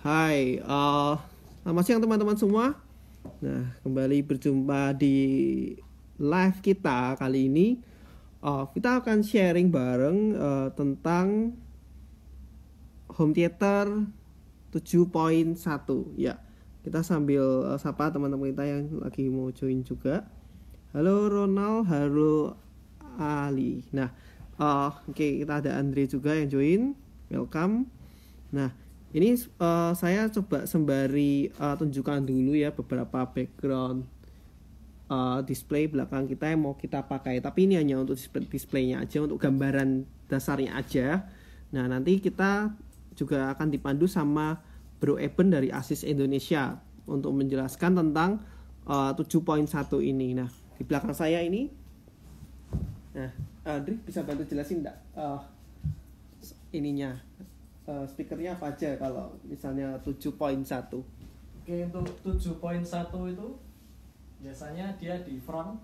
Hai, selamat siang teman-teman semua. Nah, kembali berjumpa di live kita kali ini. Kita akan sharing bareng tentang home theater 7.1. Ya, kita sambil sapa teman-teman kita yang lagi mau join juga. Halo Ronald, halo Ali. Nah, oke, kita ada Andre juga yang join. Welcome. Nah, ini saya coba sembari tunjukkan dulu ya beberapa background display belakang kita yang mau kita pakai. Tapi ini hanya untuk displaynya aja, untuk gambaran dasarnya aja. Nah, nanti kita juga akan dipandu sama Bro Eben dari ASIS Indonesia untuk menjelaskan tentang 7.1 ini. Nah, di belakang saya ini, nah, Andri bisa bantu jelasin enggak ininya? Speakernya apa aja kalau misalnya 7.1? Oke, untuk 7.1 itu biasanya dia di front.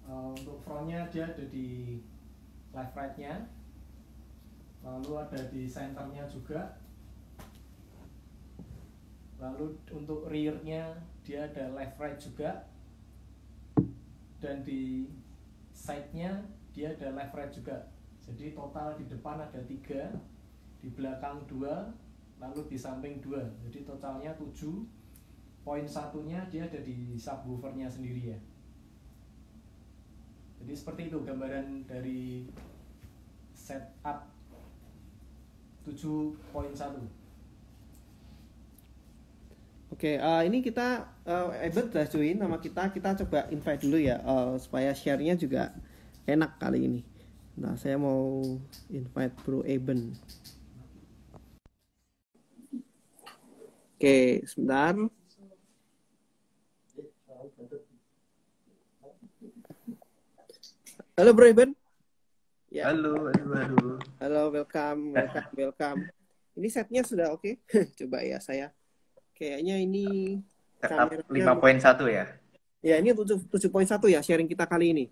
Untuk frontnya dia ada di left right-nya, lalu ada di centernya juga, lalu untuk rear-nya dia ada left right juga, dan di side-nya dia ada left right juga. Jadi total di depan ada 3, di belakang 2, lalu di samping 2. Jadi totalnya 7.1-nya dia ada di subwoofernya sendiri ya. Jadi seperti itu gambaran dari setup 7.1. Oke, ini kita Ebert udah join nama kita coba invite dulu ya supaya share-nya juga enak kali ini. Nah, saya mau invite Bro Eben. Oke, sebentar. Halo Bro Eben. Ya. Halo. Halo, welcome. Ini setnya sudah oke? Coba ya saya. Kayaknya ini Setup 5.1 ya? Ya, ini 7.1 ya sharing kita kali ini.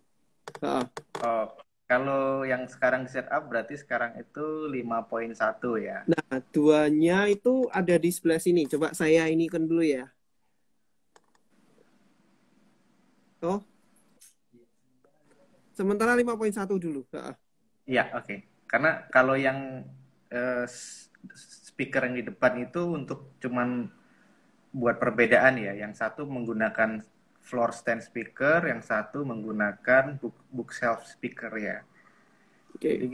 Oh, kalau yang sekarang di setup berarti sekarang itu 5.1 ya? Nah, duanya itu ada di sebelah sini. Coba saya ini kan dulu ya. Oh. Sementara 5.1 dulu. Iya, oke. Karena kalau yang speaker yang di depan itu untuk cuman buat perbedaan ya. Yang satu menggunakan floor stand speaker, yang satu menggunakan bookshelf speaker ya. Oke.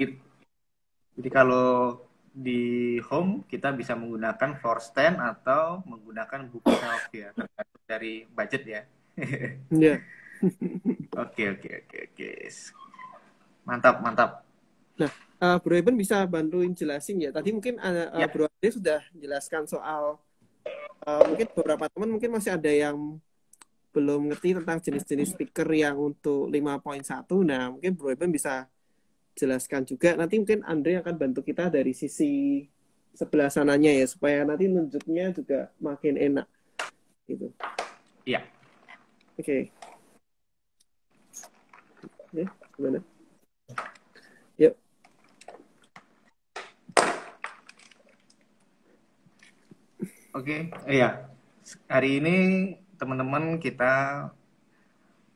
Jadi kalau di home kita bisa menggunakan floor stand atau menggunakan bookshelf ya, tergantung dari budget ya. Iya. Oke. Mantap. Nah, Bro Eben bisa bantuin jelasin ya. Tadi mungkin Ya. Bro Ade sudah jelaskan soal mungkin beberapa teman mungkin masih ada yang belum ngerti tentang jenis-jenis speaker yang untuk 5.1. Nah, mungkin Bro Eben bisa jelaskan juga. Nanti mungkin Andre akan bantu kita dari sisi sebelah sananya ya, supaya nanti nunjuknya juga makin enak gitu. Iya. Oke. Ya, gimana? Yuk. Oke, iya. Hari ini teman-teman kita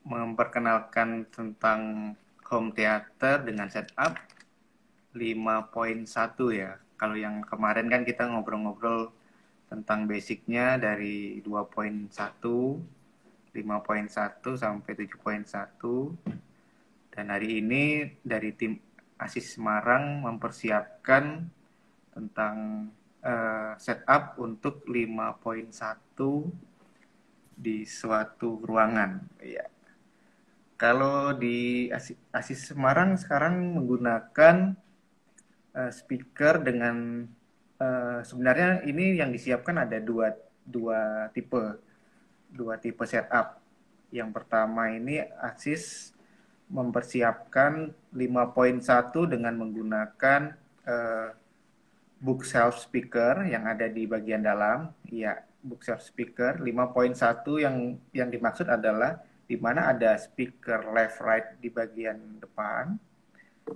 memperkenalkan tentang home theater dengan setup 5.1 ya. Kalau yang kemarin kan kita ngobrol-ngobrol tentang basicnya dari 2.1, 5.1 sampai 7.1. Dan hari ini dari tim ASIS Semarang mempersiapkan tentang setup untuk 5.1 di suatu ruangan. Ya. Kalau di ASIS Semarang sekarang menggunakan speaker dengan sebenarnya ini yang disiapkan ada dua tipe setup. Yang pertama ini ASIS mempersiapkan 5.1 dengan menggunakan bookshelf speaker yang ada di bagian dalam. Ya, bookshelf speaker 5.1 yang dimaksud adalah di mana ada speaker left right di bagian depan.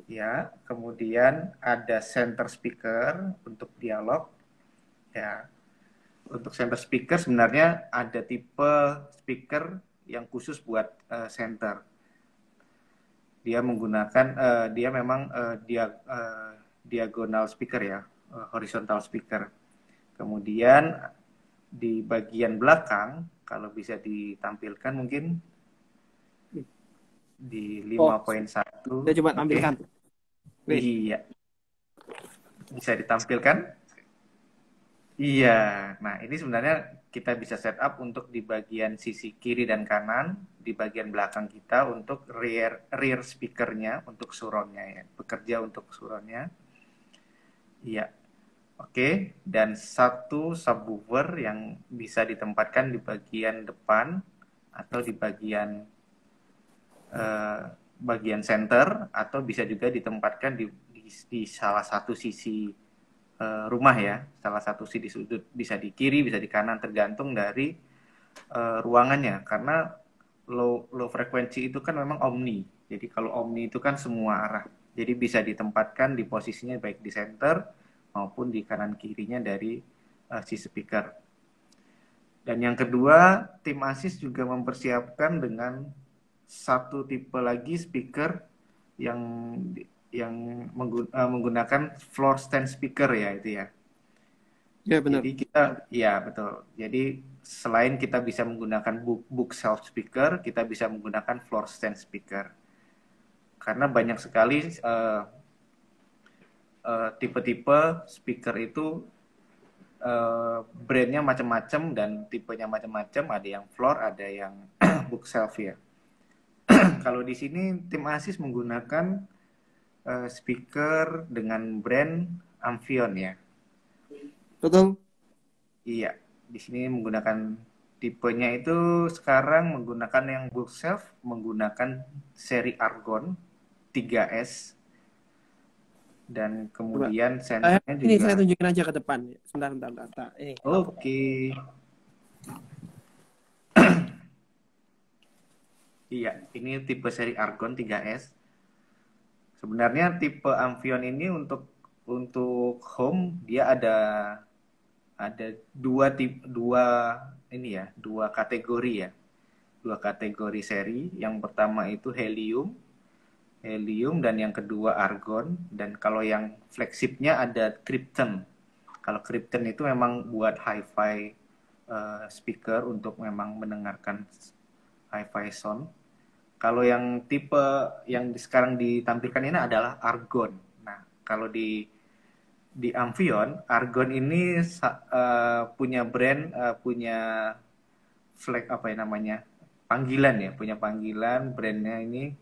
Ya, kemudian ada center speaker untuk dialog Ya, untuk center speaker sebenarnya ada tipe speaker yang khusus buat center. Dia menggunakan dia memang diagonal speaker ya, horizontal speaker. Kemudian di bagian belakang kalau bisa ditampilkan mungkin di 5.1. Saya coba Oke. tampilkan. Iya. Bisa ditampilkan? Iya. Nah, ini sebenarnya kita bisa setup untuk di bagian sisi kiri dan kanan, di bagian belakang kita untuk rear speakernya, untuk surroundnya ya, bekerja untuk surroundnya. Iya. Oke, dan satu subwoofer yang bisa ditempatkan di bagian depan atau di bagian center, atau bisa juga ditempatkan di salah satu sisi rumah ya, salah satu sisi di sudut, bisa di kiri, bisa di kanan, tergantung dari ruangannya. Karena low frekuensi itu kan memang omni, jadi kalau omni itu kan semua arah, jadi bisa ditempatkan di posisinya baik di center maupun di kanan kirinya dari si speaker. Dan yang kedua, tim ASIS juga mempersiapkan dengan satu tipe lagi speaker yang menggunakan floor stand speaker ya, itu ya. Ya benar. Jadi kita, ya betul. Jadi selain kita bisa menggunakan book shelf speaker, kita bisa menggunakan floor stand speaker. Karena banyak sekali tipe-tipe speaker itu brandnya macam-macam dan tipenya macam-macam. Ada yang floor, ada yang book shelf ya. Kalau di sini tim ASIS menggunakan speaker dengan brand Amphion ya. Betul. Iya, di sini menggunakan tipenya itu sekarang menggunakan yang bookshelf, menggunakan seri Argon 3S, dan kemudian senternya Ini juga. saya tunjukin aja ke depan. Sebentar. Ini. Oke. Iya, ini tipe seri Argon 3S. Sebenarnya tipe Amphion ini untuk home dia ada dua kategori ya. Dua kategori seri. Yang pertama itu helium dan yang kedua argon. Dan kalau yang flagshipnya ada krypton. Kalau krypton itu memang buat hi-fi speaker untuk memang mendengarkan hi-fi sound. Kalau yang tipe yang sekarang ditampilkan ini adalah argon. Nah, kalau di Amphion, argon ini punya brand, punya flag apa ya namanya, panggilan ya, punya panggilan, brandnya ini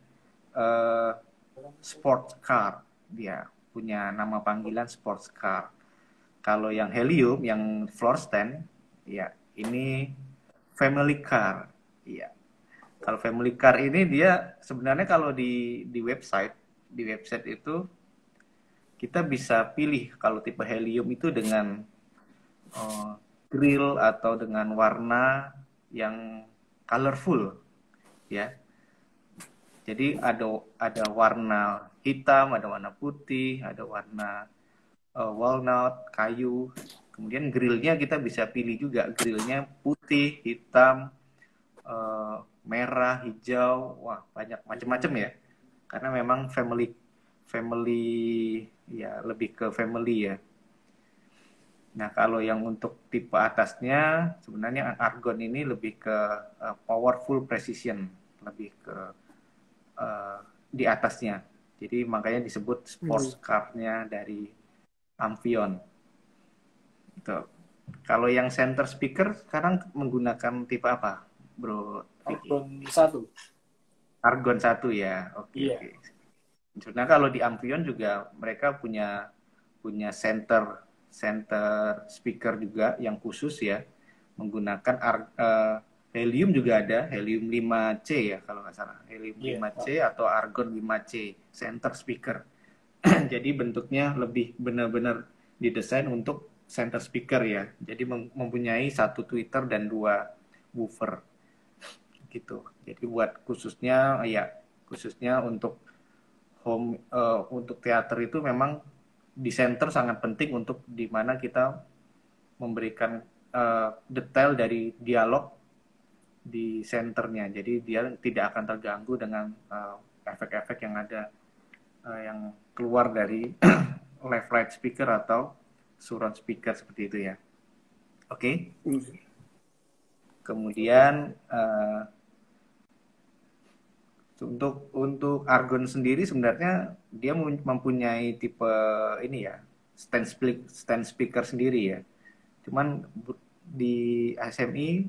sports car, dia punya nama panggilan sports car. Kalau yang helium, yang floor stand, ya ini family car, ya. Kalau family car ini dia sebenarnya kalau di website itu kita bisa pilih kalau tipe helium itu dengan grill atau dengan warna yang colorful ya. Jadi ada warna hitam, ada warna putih, ada warna walnut, kayu. Kemudian grillnya kita bisa pilih juga, grillnya putih, hitam, merah, hijau, wah banyak macam-macam ya. Karena memang family ya, lebih ke family ya. Nah, kalau yang untuk tipe atasnya sebenarnya argon ini lebih ke powerful precision, lebih ke di atasnya. Jadi makanya disebut sports car-nya dari Amphion. Gitu. Kalau yang center speaker sekarang menggunakan tipe apa, Bro? Argon 1. Argon 1 ya. Oke. Iya. Oke. Sebenarnya kalau di Amphion juga mereka punya center speaker juga yang khusus ya, menggunakan helium juga ada, helium 5C ya kalau nggak salah, helium 5C atau argon 5C center speaker. Jadi bentuknya lebih benar-benar didesain untuk center speaker ya, jadi mempunyai satu tweeter dan dua woofer gitu. Jadi buat khususnya untuk home, untuk teater itu memang di center sangat penting untuk di mana kita memberikan detail dari dialog di senternya. Jadi dia tidak akan terganggu dengan efek-efek yang ada yang keluar dari left right speaker atau surround speaker seperti itu ya. Oke. Kemudian untuk Argon sendiri sebenarnya dia mempunyai tipe ini ya, stand speaker sendiri ya. Cuman di SMI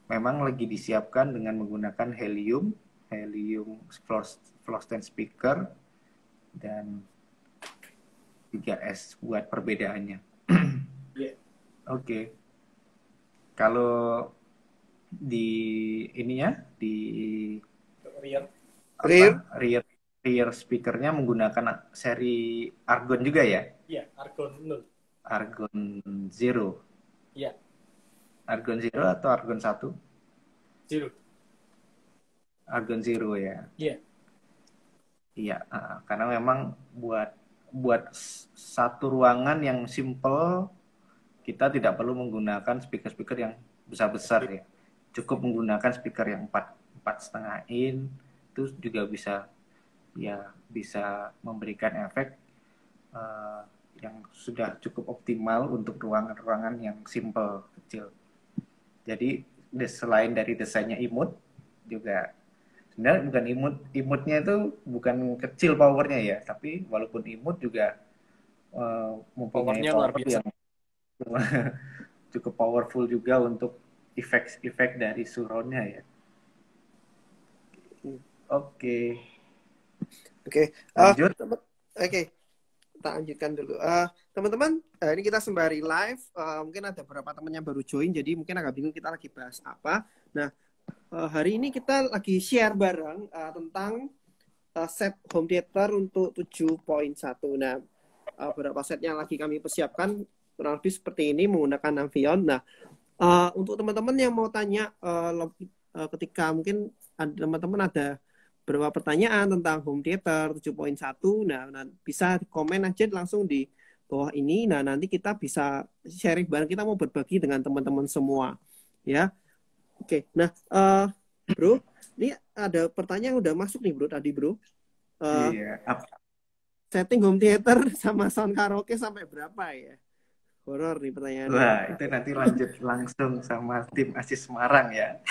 memang lagi disiapkan dengan menggunakan helium floor stand speaker dan 3S buat perbedaannya. Yeah. Oke. Kalau di ininya di rear speakernya menggunakan seri Argon juga ya? Iya, Argon 0. Argon Zero. Iya. Argon Zero atau Argon 1? Zero. Argon Zero ya. Iya. Iya, karena memang buat satu ruangan yang simple kita tidak perlu menggunakan speaker-speaker yang besar-besar ya. Cukup menggunakan speaker yang 4,5 in itu juga bisa memberikan efek yang sudah cukup optimal untuk ruangan-ruangan yang simple kecil. Jadi selain dari desainnya imut juga sebenarnya bukan imutnya itu bukan kecil powernya ya, tapi walaupun imut juga mempunyai power yang cukup powerful juga untuk efek dari surroundnya ya. Oke. Lanjut. Oke. Kita lanjutkan dulu. Teman-teman, ini kita sembari live. Mungkin ada beberapa teman yang baru join, jadi mungkin agak bingung kita lagi bahas apa. Nah, hari ini kita lagi share bareng tentang set home theater untuk 7.1. Nah, beberapa set yang lagi kami persiapkan kurang lebih seperti ini menggunakan Navion. Nah, untuk teman-teman yang mau tanya ketika mungkin teman-teman ada beberapa pertanyaan tentang home theater 7.1, nah bisa komen aja langsung di bawah ini. Nah, nanti kita bisa sharing bareng, kita mau berbagi dengan teman-teman semua ya. Oke. Nah, bro, ini ada pertanyaan yang udah masuk nih bro tadi bro. Iya. Setting home theater sama sound karaoke sampai berapa ya? Horor nih pertanyaannya. Wah, itu nanti lanjut langsung sama tim Asis Semarang ya.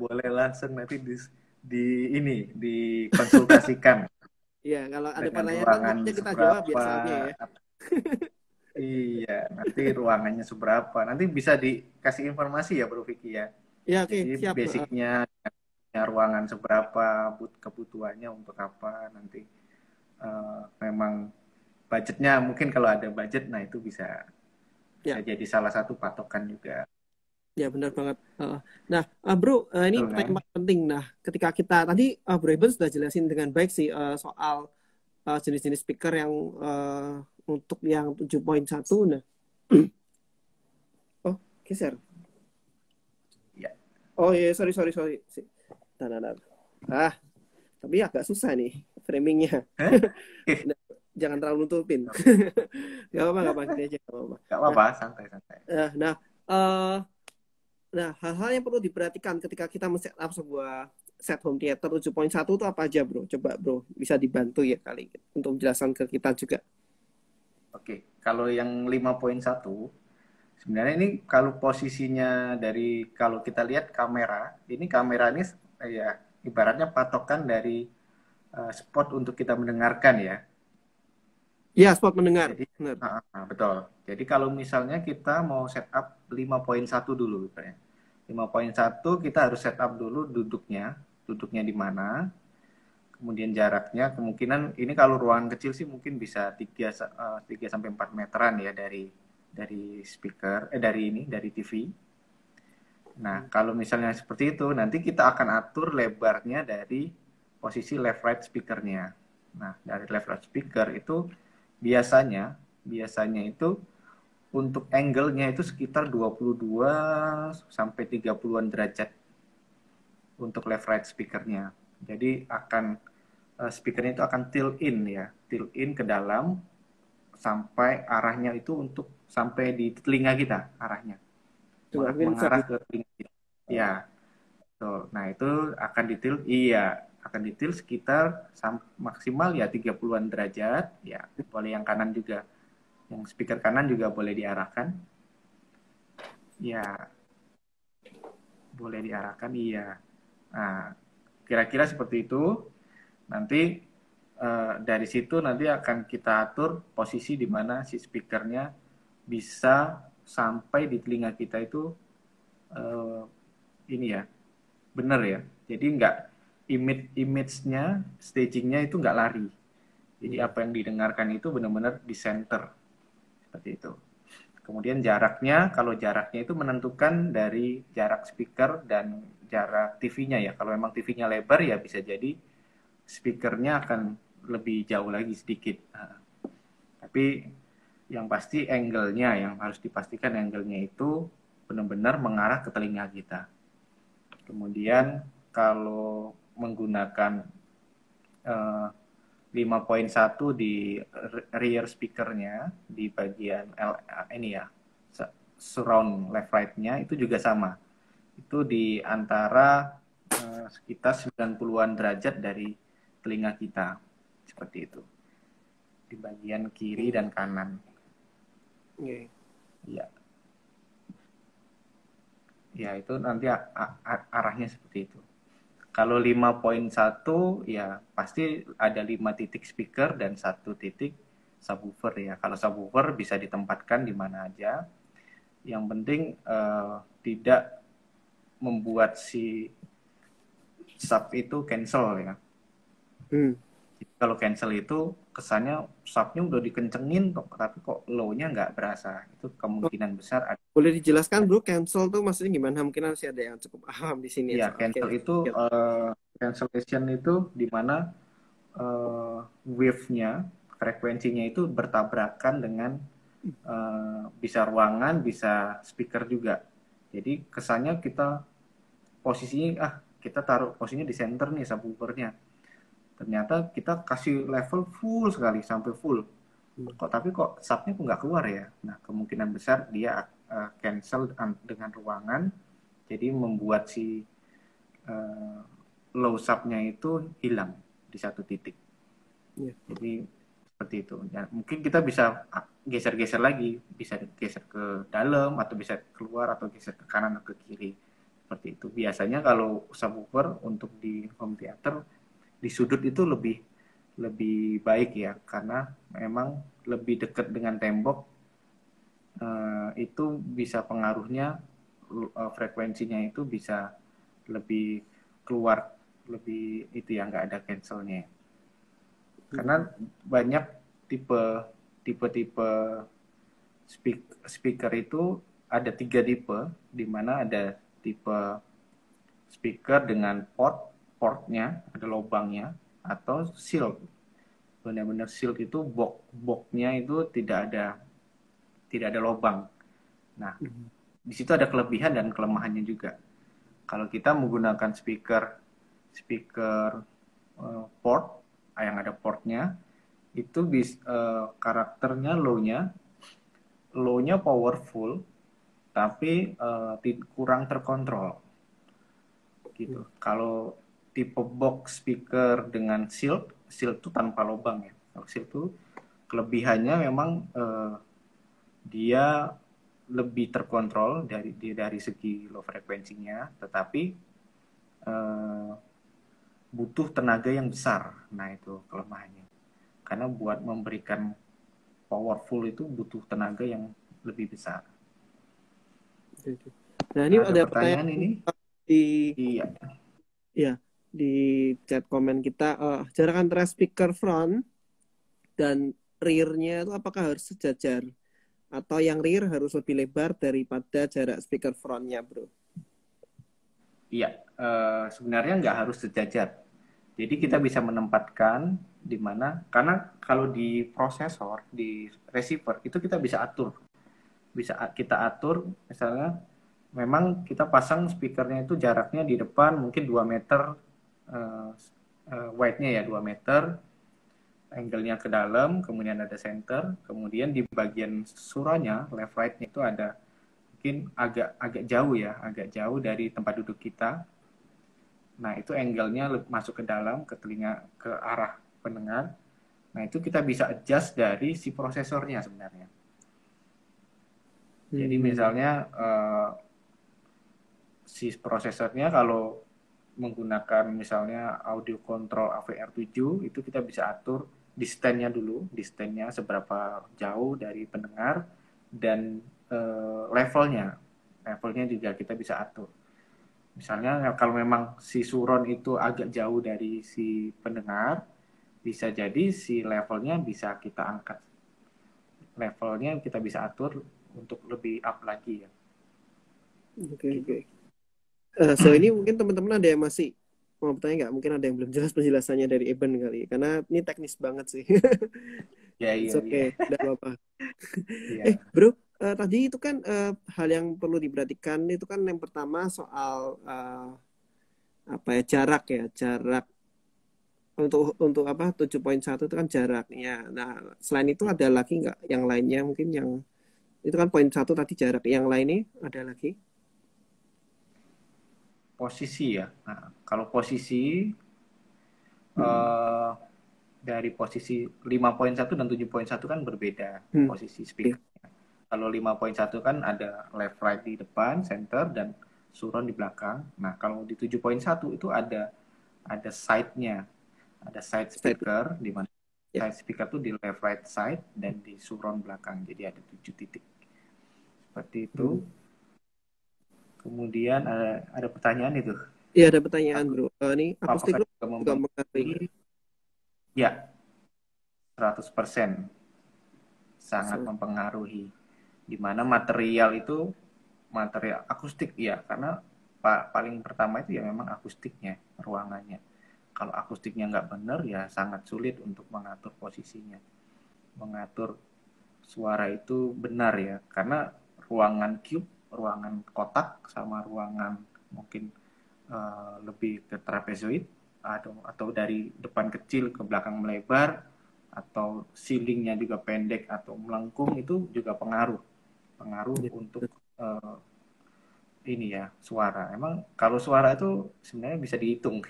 Boleh langsung nanti dikonsultasikan. Iya, kalau ada pertanyaan kita jawab biasanya ya. Iya, nanti ruangannya seberapa. Nanti bisa dikasih informasi ya Bro Vicky ya. Iya, oke, Jadi siap. basicnya ruangan seberapa, kebutuhannya untuk apa nanti. Memang budgetnya mungkin kalau ada budget, nah itu bisa jadi salah satu patokan juga. Ya benar banget. Nah, bro, ini pertanyaan penting. Nah, ketika kita tadi Bro Eben sudah jelasin dengan baik sih soal jenis-jenis speaker yang untuk yang 7.1. Nah, oh geser. Ya. Oh iya, sorry. Nah, tapi agak susah nih framingnya. Jangan terlalu nutupin. Gak apa-apa, gini aja. Gak apa-apa, santai. Nah, hal-hal yang perlu diperhatikan ketika kita men-set up sebuah set home theater 7.1 itu apa aja, bro? Coba, bro, bisa dibantu ya kali untuk menjelaskan ke kita juga. Oke, kalau yang 5.1, sebenarnya ini kalau posisinya kalau kita lihat kamera ini ya ibaratnya patokan dari spot untuk kita mendengarkan ya. Iya, spot mendengar. Jadi, betul. Jadi kalau misalnya kita mau setup 5.1 dulu, 5.1 kita harus setup dulu duduknya di mana, kemudian jaraknya, kemungkinan ini kalau ruangan kecil sih mungkin bisa 3 sampai 4 meteran ya dari speaker, dari TV. Nah, kalau misalnya seperti itu, nanti kita akan atur lebarnya dari posisi left right speakernya. Nah, dari left right speaker itu biasanya itu untuk angle-nya itu sekitar 22 sampai 30-an derajat untuk left right speakernya. Jadi speakernya itu akan tilt in ke dalam sampai arahnya itu untuk sampai di telinga kita arahnya. Coba mungkin bisa Mengarah ke telinga kita. Ya. Tuh. Nah, itu akan ditilt, iya, akan ditilt sekitar maksimal ya 30-an derajat, ya. Boleh yang kanan juga. Yang speaker kanan juga boleh diarahkan. Ya, boleh diarahkan, iya. Nah, kira-kira seperti itu. Nanti dari situ nanti akan kita atur posisi di mana si speakernya bisa sampai di telinga kita itu ini ya, benar ya. Jadi nggak image-nya, stagingnya itu nggak lari. Jadi apa yang didengarkan itu benar-benar di center seperti itu. Kemudian jaraknya, kalau jaraknya itu menentukan dari jarak speaker dan jarak TV-nya ya. Kalau memang TV-nya lebar ya bisa jadi speakernya akan lebih jauh lagi sedikit. Nah, tapi yang pasti angle-nya, yang harus dipastikan angle-nya itu benar-benar mengarah ke telinga kita. Kemudian kalau menggunakan 5.1 di rear speakernya di bagian ini ya, surround left right-nya itu juga sama. Itu di antara sekitar 90-an derajat dari telinga kita. Seperti itu. Di bagian kiri dan kanan. Ya. Ya, itu nanti arahnya seperti itu. Kalau 5.1 ya pasti ada 5 titik speaker dan 1 titik subwoofer ya. Kalau subwoofer bisa ditempatkan di mana aja. Yang penting tidak membuat si sub itu cancel ya. Jadi kalau cancel itu kesannya subnya udah dikencengin tapi kok low-nya nggak berasa. Itu kemungkinan besar ada. Boleh dijelaskan bro, cancel tuh maksudnya gimana? Mungkin masih ada yang cukup paham di sini. Ya, cancel itu cancellation itu di mana wave-nya, frekuensinya itu bertabrakan dengan bisa ruangan, bisa speaker juga. Jadi kesannya kita posisinya kita taruh posisinya di center nih subwoofernya. Ternyata kita kasih level full sekali sampai full. Tapi kok subnya kok nggak keluar ya? Nah, kemungkinan besar dia cancel dengan ruangan, jadi membuat si low subnya itu hilang di satu titik. Jadi seperti itu. Ya, mungkin kita bisa geser-geser lagi, bisa geser ke dalam atau bisa keluar atau geser ke kanan atau ke kiri. Seperti itu. Biasanya kalau subwoofer untuk di home theater di sudut itu lebih baik ya, karena memang lebih dekat dengan tembok itu bisa pengaruhnya frekuensinya itu bisa lebih keluar, lebih itu ya, nggak ada cancelnya. Karena banyak tipe speaker itu ada 3 tipe, di mana ada tipe speaker dengan portnya, ada lubangnya, atau shield. Benar-benar shield itu boxnya itu tidak ada lubang. Nah, di situ ada kelebihan dan kelemahannya juga. Kalau kita menggunakan speaker port yang ada portnya, itu karakternya low-nya powerful, tapi kurang terkontrol. Gitu. Kalau tipe box speaker dengan shield itu tanpa lubang ya. Kalau shield itu kelebihannya memang dia lebih terkontrol dari segi low frekuensinya, tetapi butuh tenaga yang besar. Nah, itu kelemahannya. Karena buat memberikan powerful itu butuh tenaga yang lebih besar. Nah, ini ada pertanyaan ini di chat komen kita, jarak antara speaker front dan rear-nya itu apakah harus sejajar atau yang rear harus lebih lebar daripada jarak speaker front-nya, bro? Iya, sebenarnya nggak harus sejajar. Jadi kita bisa menempatkan di mana, karena kalau di prosesor, di receiver itu kita bisa atur. Bisa kita atur, misalnya memang kita pasang speakernya itu jaraknya di depan mungkin 2 meter, width-nya ya 2 meter, angle-nya ke dalam, kemudian ada center, kemudian di bagian suranya, left right-nya itu ada mungkin agak jauh ya, agak jauh dari tempat duduk kita. Nah, itu angle-nya masuk ke dalam, ke telinga, ke arah pendengar. Nah, itu kita bisa adjust dari si prosesornya sebenarnya. Jadi misalnya si prosesornya kalau menggunakan misalnya audio control AVR7 itu kita bisa atur distance-nya dulu, distance-nya seberapa jauh dari pendengar dan levelnya juga kita bisa atur. Misalnya kalau memang si suron itu agak jauh dari si pendengar, bisa jadi si levelnya bisa kita angkat. Levelnya kita bisa atur untuk lebih up lagi ya. Oke. So ini mungkin teman-teman ada yang masih mau bertanya nggak? Mungkin ada yang belum jelas penjelasannya dari Eben kali, karena ini teknis banget sih. Ya, It's iya, okay, iya. tidak apa-apa. Iya. Bro, tadi itu kan hal yang perlu diperhatikan itu kan yang pertama soal apa ya, jarak untuk apa 7.1 itu kan jaraknya. Nah, selain itu ada lagi nggak yang lainnya mungkin yang itu kan poin 1 tadi jarak, yang lainnya ada lagi? Posisi ya. Nah, kalau posisi dari posisi 5.1 dan 7.1 kan berbeda posisi Oke. speaker. Kalau 5.1 kan ada left right di depan, center dan surround di belakang. Nah, kalau di 7.1 itu ada side-nya. Ada side speaker di mana side speaker itu di left right side dan di surround belakang. Jadi ada 7 titik. Seperti itu. Kemudian ada pertanyaan itu. Iya, ada pertanyaan, Bro. Ini akustik Apakah lu juga mempengaruhi? Ya, 100% sangat mempengaruhi. Di mana material itu material akustik ya, karena paling pertama itu ya memang akustiknya, ruangannya. Kalau akustiknya nggak benar ya sangat sulit untuk mengatur posisinya, mengatur suara itu benar ya, karena ruangan cube, ruangan kotak sama ruangan mungkin lebih ke trapezoid atau dari depan kecil ke belakang melebar atau ceilingnya juga pendek atau melengkung itu juga pengaruh untuk ini ya suara. Emang kalau suara itu sebenarnya bisa dihitung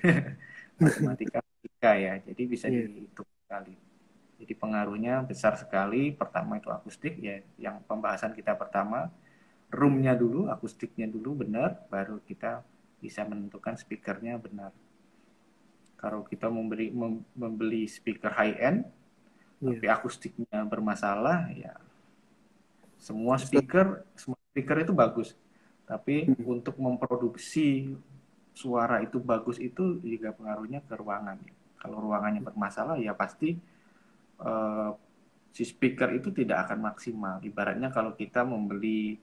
matematika fisika ya, jadi bisa dihitung sekali. Jadi pengaruhnya besar sekali. Pertama itu akustik ya, yang pembahasan kita pertama, roomnya dulu, akustiknya dulu benar, baru kita bisa menentukan speakernya benar. Kalau kita membeli speaker high end, tapi akustiknya bermasalah, ya semua speaker itu bagus, tapi untuk memproduksi suara itu bagus itu juga pengaruhnya ke ruangan. Kalau ruangannya bermasalah, ya pasti si speaker itu tidak akan maksimal. Ibaratnya kalau kita membeli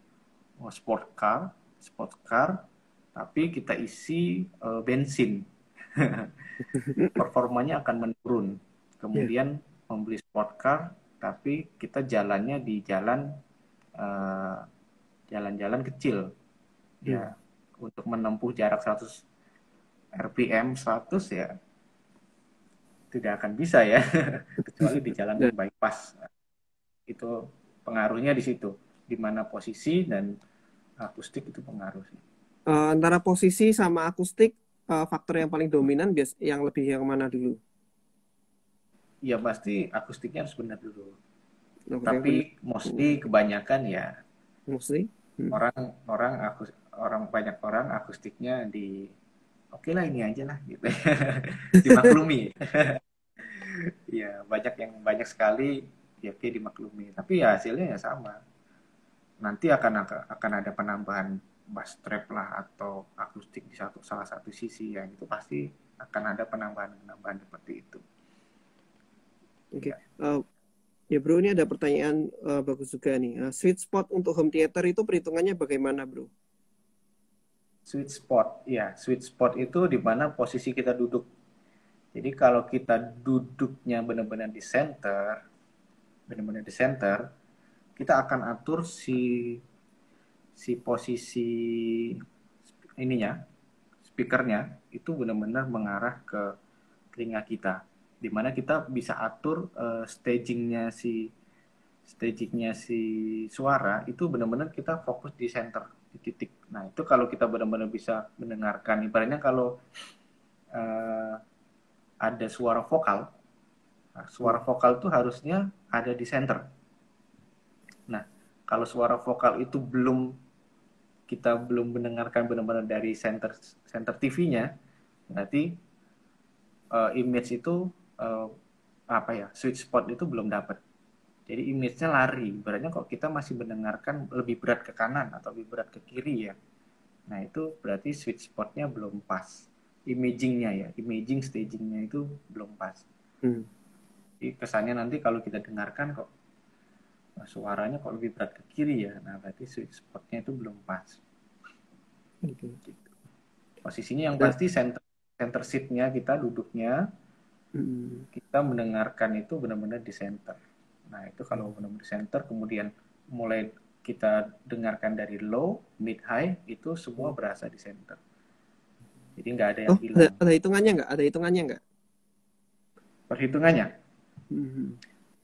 sport car, tapi kita isi bensin, performanya akan menurun. Kemudian membeli sport car, tapi kita jalannya di jalan-jalan kecil, ya untuk menempuh jarak 100 RPM 100 ya tidak akan bisa ya, kecuali di jalan bypass. Itu pengaruhnya di situ, di mana posisi dan akustik itu pengaruh sih. Antara posisi sama akustik, faktor yang paling dominan yang lebih yang mana dulu? Ya pasti akustiknya harus benar dulu. Tapi mostly kebanyakan ya banyak orang akustiknya oke lah ini aja lah gitu. Dimaklumi. Ya banyak sekali ya oke dimaklumi. Tapi ya hasilnya ya sama. Nanti akan ada penambahan bass trap lah atau akustik di salah satu sisi yang itu pasti akan ada penambahan seperti itu. Oke. Ya Bro, ini ada pertanyaan bagus juga nih. Sweet spot untuk home theater itu perhitungannya bagaimana, Bro? Sweet spot itu di mana posisi kita duduk. Jadi kalau kita duduknya benar-benar di center, kita akan atur si posisi ininya, speakernya itu benar-benar mengarah ke telinga kita. dimana kita bisa atur stagingnya si suara itu benar-benar kita fokus di center, di titik. Nah itu kalau kita benar-benar bisa mendengarkan, ibaratnya kalau ada suara vokal, nah, suara vokal itu harusnya ada di center. Nah kalau suara vokal itu kita belum mendengarkan benar-benar dari center TV-nya, berarti image itu sweet spot itu belum dapat. Jadi image-nya lari. Berarti kalau kita masih mendengarkan lebih berat ke kanan atau lebih berat ke kiri ya. Nah itu berarti sweet spot-nya belum pas. Imaging-nya ya, imaging staging-nya itu belum pas. Jadi kesannya nanti kalau kita dengarkan kok suaranya kok lebih berat ke kiri ya. Nah berarti sweet spot-nya itu belum pas. Gitu. Posisinya yang pasti center seat-nya kita duduknya, kita mendengarkan itu benar-benar di center. Nah itu kalau benar-benar di center, kemudian mulai kita dengarkan dari low, mid, high, itu semua berasa di center. Jadi nggak ada yang hilang. Ada hitungannya nggak? Ada hitungannya nggak? Perhitungannya?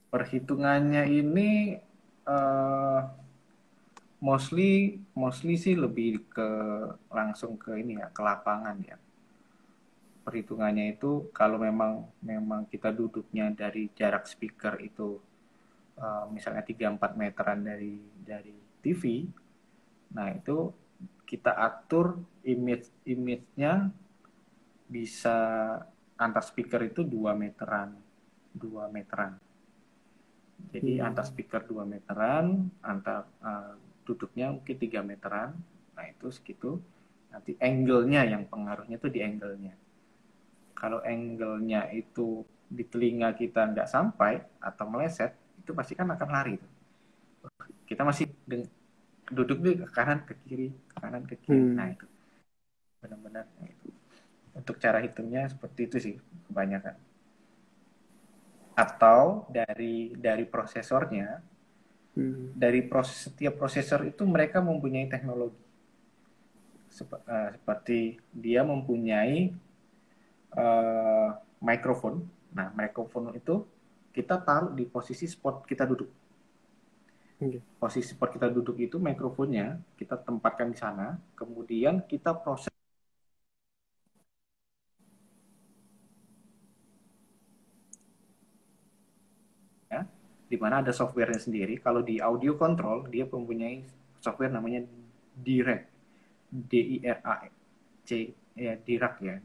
Perhitungannya ini mostly sih lebih ke langsung ke ini ya, ke lapangan ya. Perhitungannya itu kalau memang kita duduknya dari jarak speaker itu misalnya 3-4 meteran dari TV, nah itu kita atur image-nya bisa antar speaker itu 2 meteran. Jadi antar speaker 2 meteran, antar duduknya mungkin 3 meteran. Nah itu segitu. Nanti angle-nya yang pengaruhnya itu di angle-nya. Kalau angle-nya itu di telinga kita nggak sampai atau meleset, itu pasti kan akan lari. Kita masih duduk ke kanan ke kiri, ke kanan ke kiri. Nah itu benar-benar itu. Untuk cara hitungnya seperti itu sih kebanyakan. Atau dari prosesornya, setiap prosesor itu mereka mempunyai teknologi. Seperti dia mempunyai mikrofon. Nah, mikrofon itu kita taruh di posisi spot kita duduk. Posisi spot kita duduk itu mikrofonnya kita tempatkan di sana, kemudian kita proses ya, di mana ada softwarenya sendiri. Kalau di audio control dia mempunyai software namanya Dirac, D-I-R-A-C ya, Dirac ya,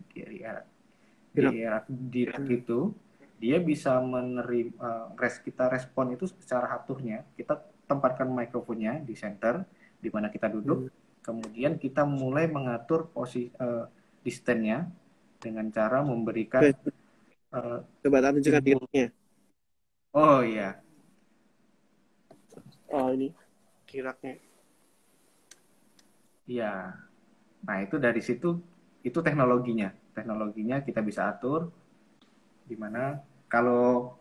Dirac itu dia bisa menerima kita respon itu secara hatuhnya. Kita tempatkan mikrofonnya di center di mana kita duduk, kemudian kita mulai mengatur posisi distance-nya dengan cara memberikan coba tunjukkan Diracnya. Oh iya. Oh ini Diracnya. Iya. Nah itu dari situ itu teknologinya kita bisa atur. Dimana kalau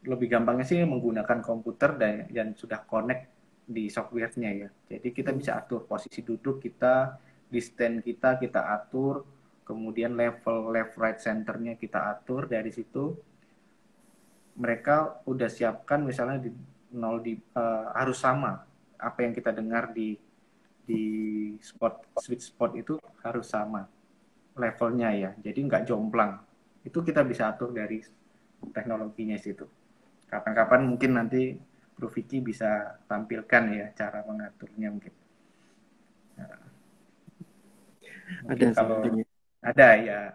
lebih gampangnya sih menggunakan komputer dan sudah connect di softwarenya ya. Jadi kita bisa atur posisi duduk kita, distance kita atur, kemudian level left right centernya kita atur. Dari situ mereka udah siapkan misalnya di 0 harus sama apa yang kita dengar di sweet spot itu harus sama levelnya ya. Jadi nggak jomplang. Itu kita bisa atur dari teknologinya situ. Kapan-kapan mungkin nanti Bro Vicky bisa tampilkan ya cara mengaturnya mungkin. Nah, mungkin ada kalau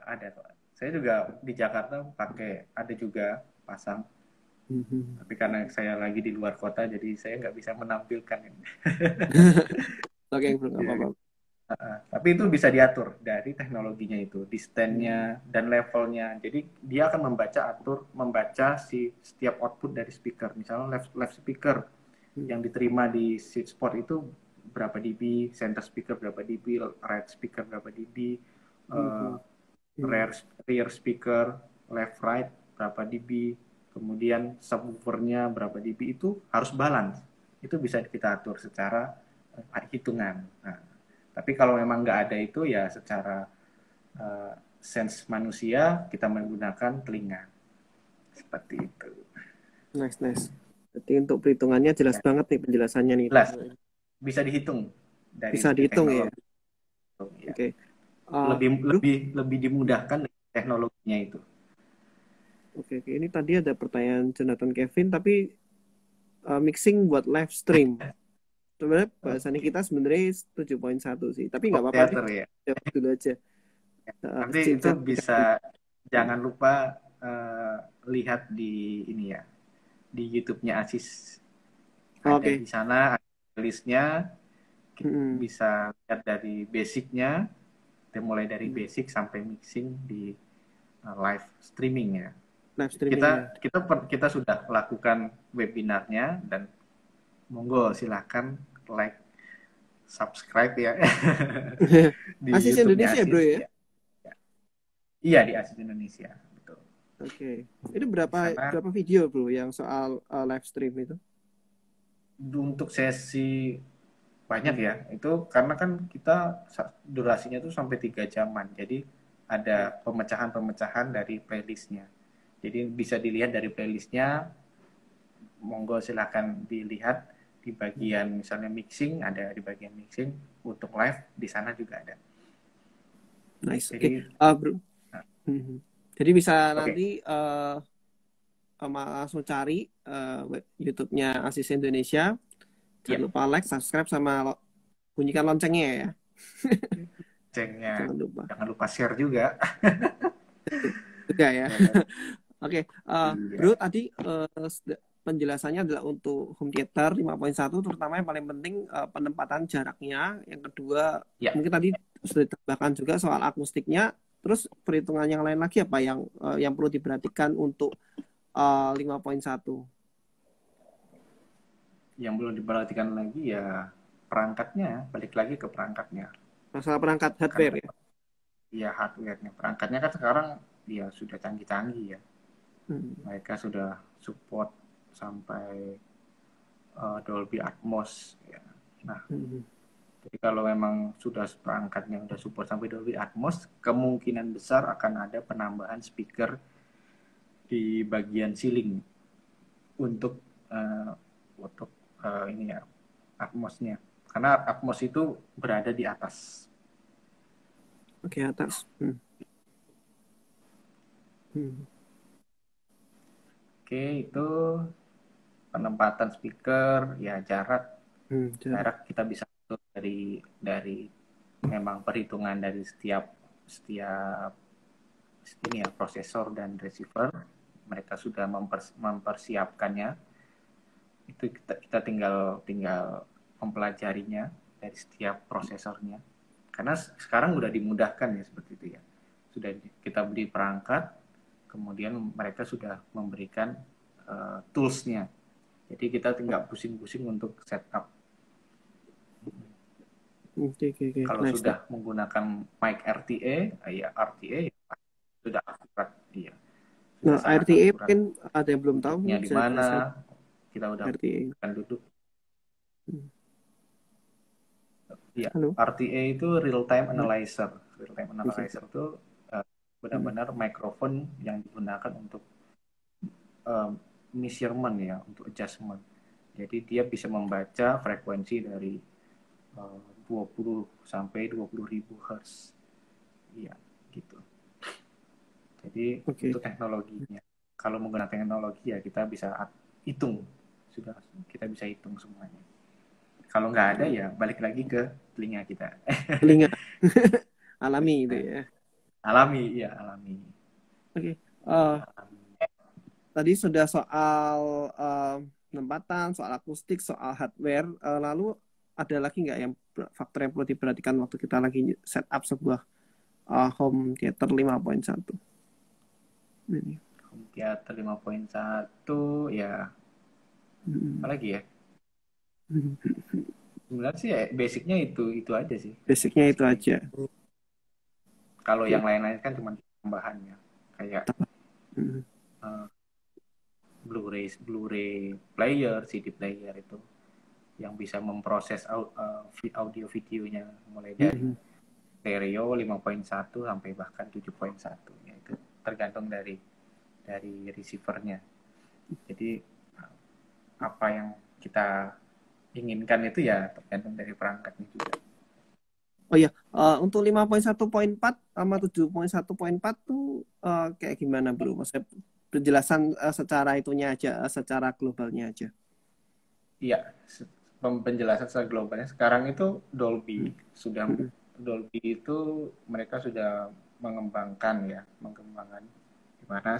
ada. Saya juga di Jakarta ada juga pasang. Tapi karena saya lagi di luar kota jadi saya nggak bisa menampilkan. Oke, belum apa-apa. Tapi itu bisa diatur dari teknologinya itu, distance-nya dan levelnya. Jadi dia akan membaca setiap output dari speaker. Misalnya left speaker yang diterima di sweet spot itu berapa dB, center speaker berapa dB, right speaker berapa dB, rear speaker left right berapa dB, kemudian subwoofernya berapa dB, itu harus balance. Itu bisa kita atur secara hitungan. Nah, tapi kalau memang nggak ada itu ya secara sense manusia kita menggunakan telinga. Seperti itu. Nice. Jadi untuk perhitungannya jelas Ya, banget nih penjelasannya nih. jelas bisa dihitung dari Bisa segi dihitung ya. teknologi. Ya. Oke. Bro, Lebih dimudahkan dengan teknologinya itu. oke. Ini tadi ada pertanyaan Jonathan Kevin, tapi mixing buat live stream. Sebenarnya bahasannya Oke. kita sebenarnya 7.1 sih, tapi nggak Home apa-apa deh. theater ya. Jawab dulu aja. Nanti itu Cincang. bisa, jangan lupa lihat di ini ya, di YouTube-nya Asis. Ada Oke. di sana ada listnya, kita Mm-mm. bisa lihat dari basicnya, kita mulai dari Mm. basic sampai mixing di live streaming ya. Live streaming ya. Kita sudah lakukan webinarnya, dan monggo silahkan like, subscribe ya di Asis YouTube-nya Indonesia bro Asis ya. ya. Iya, di Asis Indonesia, betul. Oke. Itu Di sana berapa video bro yang soal live stream itu? untuk sesi banyak ya, itu karena kan kita durasinya tuh sampai 3 jaman, jadi ada pemecahan-pemecahan dari playlistnya, jadi bisa dilihat dari playlistnya. Monggo silahkan dilihat di bagian misalnya mixing, ada di bagian mixing. Untuk live di sana juga ada. Nice. Jadi Bro. Jadi bisa oke. nanti langsung cari YouTube-nya Asis Indonesia. Jangan lupa like, subscribe, sama bunyikan loncengnya ya. Cengnya Jangan lupa share juga. juga ya. Oke, Iya. bro, tadi penjelasannya adalah untuk home theater 5.1, terutama yang paling penting penempatan jaraknya. Yang kedua, Ya. mungkin tadi sudah ditambahkan juga soal akustiknya. Terus perhitungan yang lain lagi apa yang perlu diperhatikan untuk 5.1? Yang belum diperhatikan lagi ya perangkatnya, balik lagi ke perangkatnya. Masalah perangkat hardware ya? Iya, hardware-nya. Perangkatnya kan sekarang ya sudah canggih-canggih ya. Mereka sudah support sampai Dolby Atmos ya. Nah, jadi kalau memang sudah perangkatnya sudah support sampai Dolby Atmos, kemungkinan besar akan ada penambahan speaker di bagian ceiling untuk ini ya, Atmosnya. Karena Atmos itu berada di atas. Oke, atas. Oke, itu penempatan speaker, ya jarak kita bisa atur dari memang perhitungan dari setiap ini ya, prosesor dan receiver. Mereka sudah mempersiapkannya. Itu kita tinggal mempelajarinya dari setiap prosesornya. Karena sekarang udah dimudahkan ya seperti itu ya. Sudah kita beli perangkat, kemudian mereka sudah memberikan toolsnya. Jadi kita tinggal pusing-pusing untuk setup. Kalau sudah menggunakan mic RTA, ya RTA sudah akurat, iya. Nah, RTA mungkin ada yang belum tahu. Di mana kita udah akan duduk. Iya, RTA itu real time analyzer. Real time analyzer itu benar-benar mikrofon yang digunakan untuk measurement ya, untuk adjustment. Jadi dia bisa membaca frekuensi dari 20 sampai 20.000 Hz. Iya, gitu. Jadi untuk teknologinya, kalau menggunakan teknologi ya kita bisa hitung, sudah kita bisa hitung semuanya. Kalau nggak ada ya balik lagi ke telinga kita. Telinga. Alami itu ya. Alami, ya alami. Oke. Tadi sudah soal penempatan, soal akustik, soal hardware. Lalu ada lagi nggak yang faktor yang perlu diperhatikan waktu kita lagi setup sebuah home theater 5.1? Home theater 5.1 ya. Apa lagi ya? Sebenarnya sih ya, basicnya itu aja sih. Basicnya itu aja. Kalau yang lain-lain kan cuma tambahannya, kayak Blu-ray player, CD player itu yang bisa memproses audio videonya mulai dari stereo 5.1 sampai bahkan 7.1 ya, itu tergantung dari dari receivernya. Jadi apa yang kita inginkan itu ya tergantung dari perangkatnya juga. Oh iya, untuk 5.1.4 sama 7.1.4 tuh kayak gimana bro? Maksudnya penjelasan secara itunya aja, secara globalnya aja. Iya, penjelasan secara globalnya sekarang itu Dolby sudah Mm-mm. Dolby itu mereka sudah mengembangkan di mana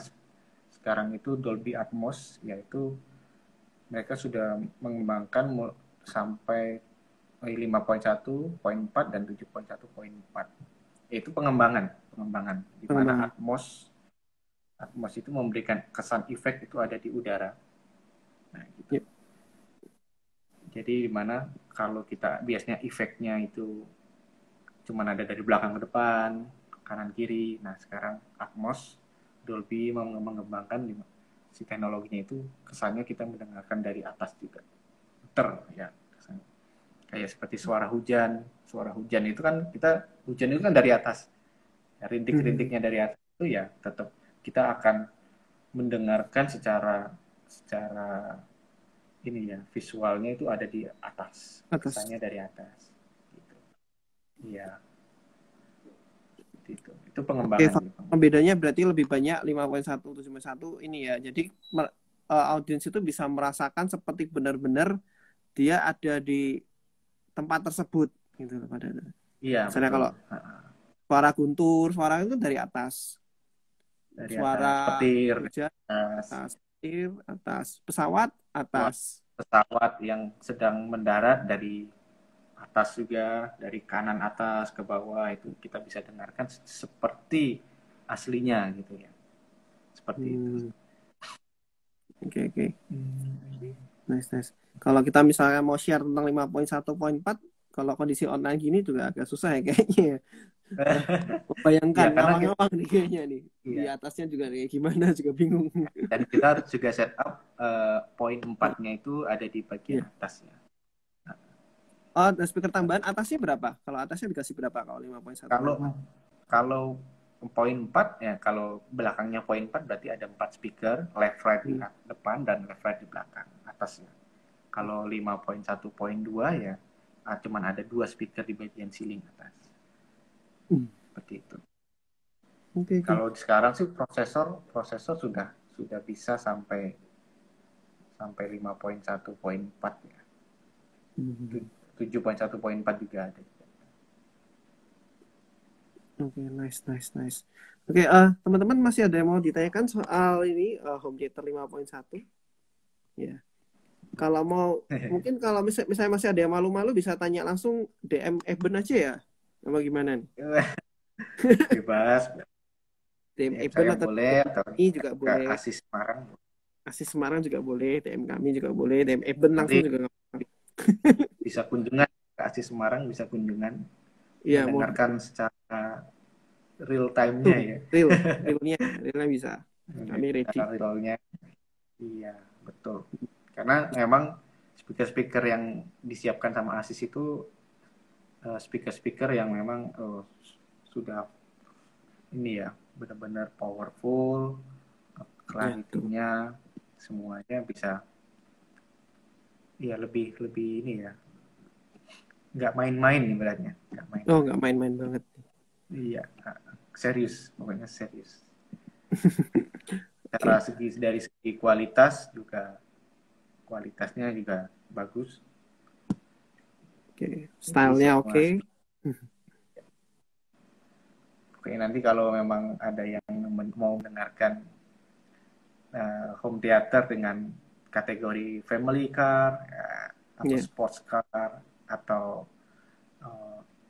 sekarang itu Dolby Atmos, yaitu mereka sudah mengembangkan sampai 5.1.4 dan 7.1.4. Itu pengembangan di mana Pengembangan. Atmos itu memberikan kesan efek itu ada di udara. Nah, gitu. Ya. Jadi di mana kalau kita biasanya efeknya itu cuma ada dari belakang ke depan, kanan kiri. Nah, sekarang Atmos Dolby mau mengembangkan si teknologinya itu kesannya kita mendengarkan dari atas juga. Ya, kesannya. Kayak seperti suara hujan. Suara hujan itu kan hujan itu kan dari atas. Rintik-rintiknya dari atas itu ya tetap kita akan mendengarkan secara ini ya, visualnya itu ada di atas, Atas. kesannya dari atas gitu. Iya, itu pengembangan Oke, gitu. bedanya berarti lebih banyak 5.1, 7.1 ini ya. Jadi audiens itu bisa merasakan seperti benar-benar dia ada di tempat tersebut gitu loh pada. Iya, Misalnya betul. kalau suara guntur, suara itu dari atas. Dari atas Suara petir, hujan atas atas, petir atas, pesawat atas. pesawat yang sedang mendarat dari atas juga, dari kanan atas ke bawah itu kita bisa dengarkan seperti aslinya gitu ya. Seperti itu. Oke, oke. Nice, nice. Kalau kita misalnya mau share tentang 5.1.4, kalau kondisi online gini juga agak susah ya kayaknya ya. Iya, Bayangkan karena kita, ngawang-ngawang nih kayaknya nih. Di iya. atasnya juga kayak gimana juga bingung. Dan kita harus juga setup poin 4-nya itu ada di bagian Iya. atas ya. Oh, dan speaker tambahan atasnya berapa? Kalau atasnya dikasih berapa kalau Kalau 5.1.4? kalau poin 4 ya, kalau belakangnya poin 4 berarti ada 4 speaker, left right di Hmm. depan dan left right di belakang atasnya. Kalau 5.1.2 ya cuman ada 2 speaker di bagian ceiling atas. Seperti itu. Oke, oke. Kalau sekarang sih prosesor sudah bisa sampai 5.1.4 ya. 7.1.4 juga ada. Oke, nice, nice, nice. Oke, teman-teman masih ada yang mau ditanyakan soal ini home theater 5.1? Ya. Kalau mau, mungkin kalau misalnya masih ada yang malu-malu bisa tanya langsung DM Eben aja ya. Apa gimana nih? Bebas, DM DM Eben saya atau boleh atau ini juga ke boleh. Asis Semarang. Asis Semarang juga boleh, DM kami juga boleh, DM Eben langsung Nanti juga nggak apa-apa. bisa kunjungan ke Asis Semarang, bisa kunjungan Iya, mau mendengarkan secara real time-nya ya. realnya bisa. Kami ready. Secara realnya, iya betul. Karena memang speaker-speaker yang disiapkan sama Asis itu speaker-speaker yang memang sudah ini ya benar-benar powerful, Ya, tuh. clarity-nya semuanya bisa ya lebih ini ya, nggak main-main nih beratnya, nggak Oh, main-main. nggak main-main banget. Iya, serius, pokoknya serius. Cara Oke, dari segi kualitas juga, kualitasnya juga bagus. oke. Jadi Stylenya semua, oke. oke nanti kalau memang ada yang mau mendengarkan home theater dengan kategori family car atau Ya. sports car atau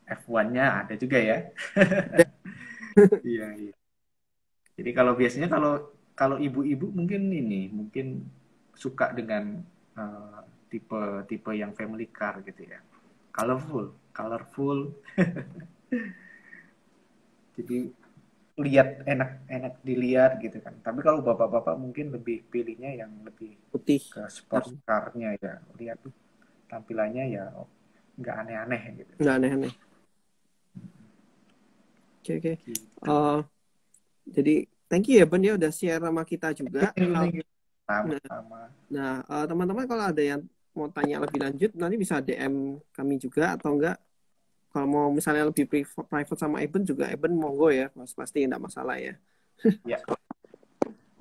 F1-nya ada juga ya. Iya, iya. Jadi kalau biasanya kalau kalau ibu-ibu mungkin suka dengan tipe-tipe yang family car gitu ya. Colorful. Jadi enak dilihat gitu kan. Tapi kalau bapak-bapak mungkin lebih pilihnya yang lebih Putih. ke sports car-nya ya. Lihat tampilannya ya nggak aneh-aneh gitu. Nggak aneh-aneh. Oke, oke. Gitu. Jadi thank you ya Ben ya udah share sama kita juga. Thank you. Nah, Sama-sama. teman-teman kalau ada yang mau tanya lebih lanjut nanti bisa DM kami juga atau enggak kalau mau misalnya lebih private sama Eben juga Eben monggo ya pasti enggak masalah ya. Ya,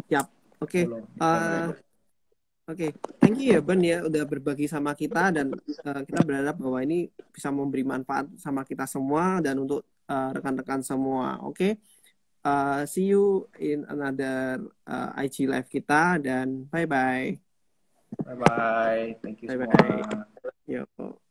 Yap. Oke. Oke, thank you ya Ben ya udah berbagi sama kita dan kita berharap bahwa ini bisa memberi manfaat sama kita semua dan untuk rekan-rekan semua. Oke. See you in another IG live kita dan bye bye. Bye bye. Thank you Bye semua. bye. Yo.